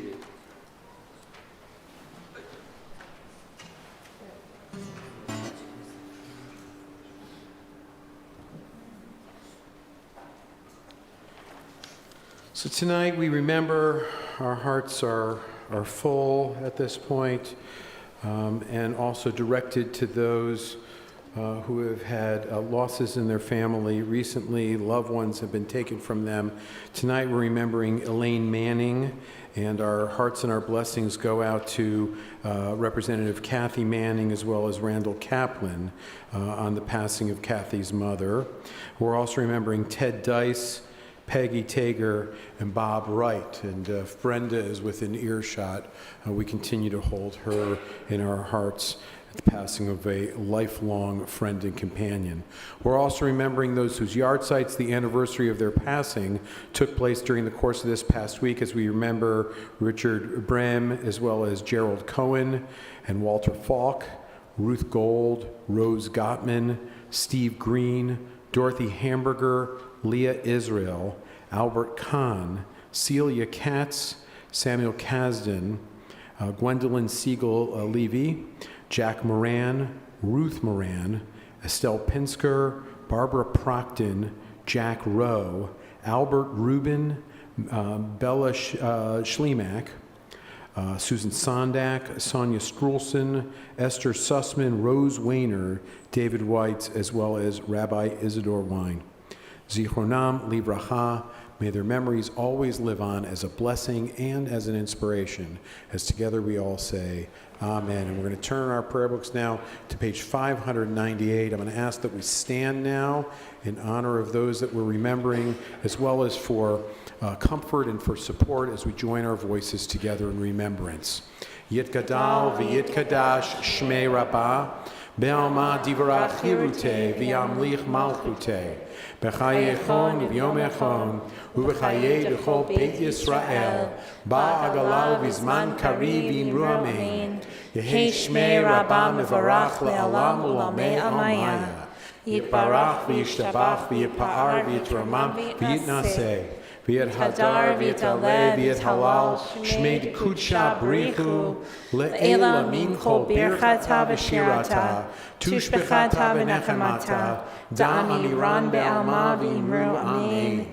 [SPEAKER 1] seated. So tonight we remember, our hearts are full at this point, and also directed to those who have had losses in their family recently. Loved ones have been taken from them. Tonight we're remembering Elaine Manning, and our hearts and our blessings go out to Representative Kathy Manning as well as Randall Kaplan on the passing of Kathy's mother. We're also remembering Ted Dice, Peggy Tager, and Bob Wright. And if Brenda is within earshot, we continue to hold her in our hearts at the passing of a lifelong friend and companion. We're also remembering those whose yard sites, the anniversary of their passing, took place during the course of this past week, as we remember Richard Brem, as well as Gerald Cohen and Walter Falk, Ruth Gold, Rose Gottman, Steve Green, Dorothy Hamburger, Leah Israel, Albert Kahn, Celia Katz, Samuel Kasdan, Gwendolyn Siegel-Levy, Jack Moran, Ruth Moran, Estelle Pinsker, Barbara Procton, Jack Rowe, Albert Rubin, Bella Schlemak, Susan Sondak, Sonia Strulson, Esther Sussman, Rose Weiner, David White, as well as Rabbi Isidore Wine. Zichronam Livracha, may their memories always live on as a blessing and as an inspiration, as together we all say, Amen. And we're going to turn our prayer books now to page 598. I'm going to ask that we stand now in honor of those that we're remembering, as well as for comfort and for support as we join our voices together in remembrance. Yit Gadal v'Yit Shmei Rabbah, Be'alma Divrach Hirute v'Yamlich Malchute, B'chayechon v'Yomechon, U'b'chayei B'chol Beit Yisrael, Ba'agalal v'Zman Kariv V'imru Amen. Yehei Shmei Rabbah Mevarach Le'alam U'lamei Amaya. Yitbarach v'Yishtabach v'Yipa'ar v'Yitramam v'Yitnaseh. V'yet hadar, v'yet aleh, v'yet halal, shmei kudsha brichu, le'ela min kol birchata v'shirata, tushbechata v'nechemata, dam amiran be'alma v'imru amen.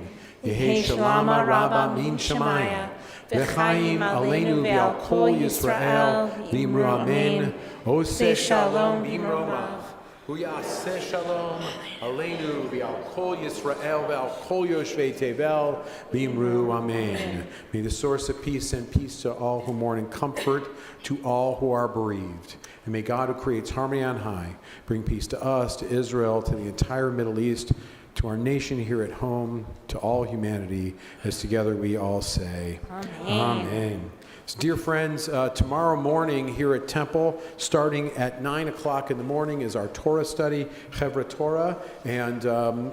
[SPEAKER 1] Yehei shalama rabba min shemaya, v'chaim aleinu v'al kol Yisrael, v'imru amen. Oseh shalom b'imromav. Uyaseh shalom aleinu v'al kol Yisrael v'al kol yoshvei tevel v'imru amen. May the source of peace send peace to all who mourn and comfort to all who are bereaved. And may God, who creates harmony on high, bring peace to us, to Israel, to the entire Middle East, to our nation here at home, to all humanity, as together we all say, Amen. Amen. So dear friends, tomorrow morning here at Temple, starting at 9 o'clock in the morning, is our Torah study, Chevra Torah, and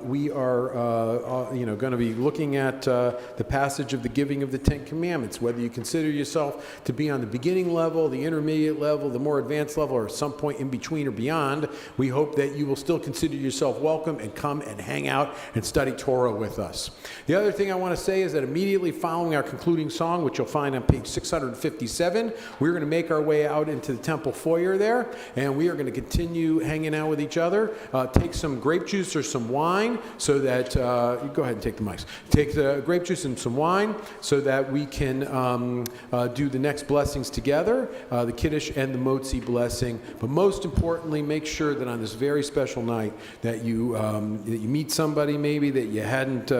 [SPEAKER 1] we are going to be looking at the passage of the giving of the Ten Commandments. Whether you consider yourself to be on the beginning level, the intermediate level, the more advanced level, or some point in between or beyond, we hope that you will still consider yourself welcome and come and hang out and study Torah with us. The other thing I want to say is that immediately following our concluding song, which you'll find on page 657, we're going to make our way out into the temple foyer there, and we are going to continue hanging out with each other. Take some grape juice or some wine so that, go ahead and take the mics. Take the grape juice and some wine so that we can do the next blessings together, the Kiddush and the Motzi blessing. But most importantly, make sure that on this very special night that you meet somebody maybe that you hadn't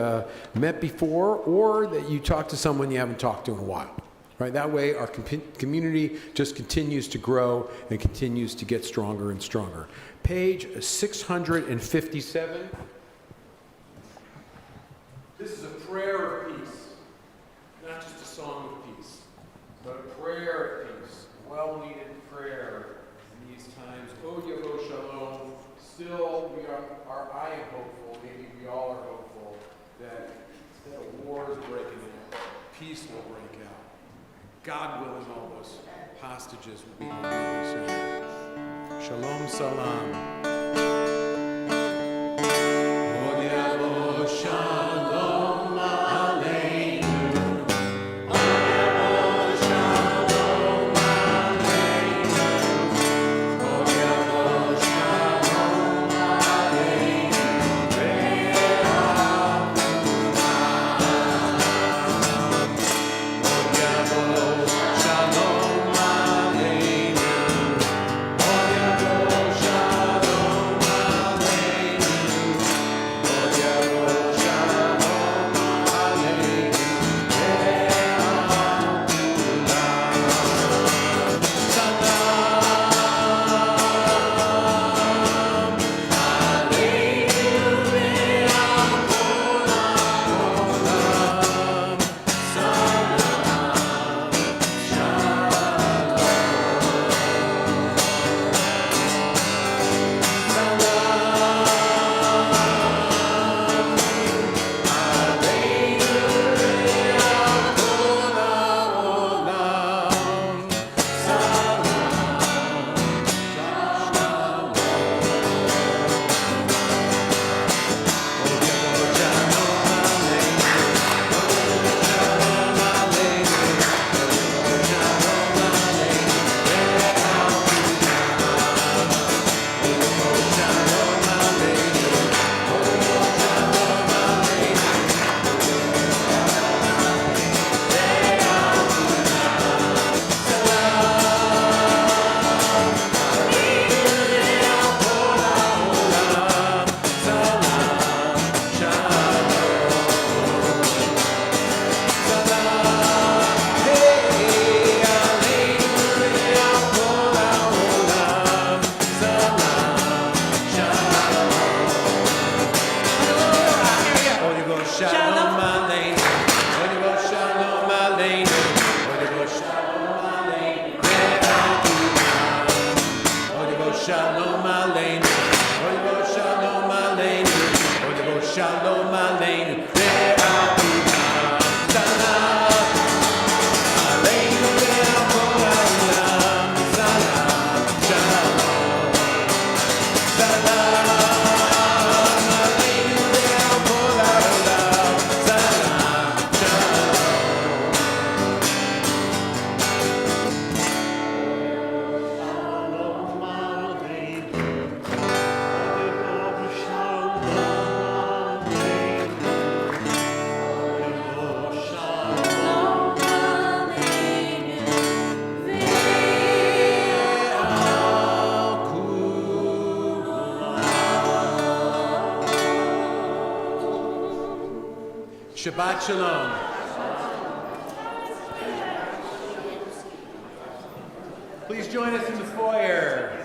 [SPEAKER 1] met before, or that you talk to someone you haven't talked to in a while. Right? That way our community just continues to grow and continues to get stronger and stronger. Page 657. This is a prayer of peace, not just a song of peace, but a prayer of peace, a well-needed prayer in these times. O Yavo Shalom, still I am hopeful, maybe we all are hopeful, that instead of wars breaking out, peace will break out. God willing, all those hostages will be released soon. Shalom, salam. Shalom aleinu. Shabbat Shalom. Please join us in the foyer.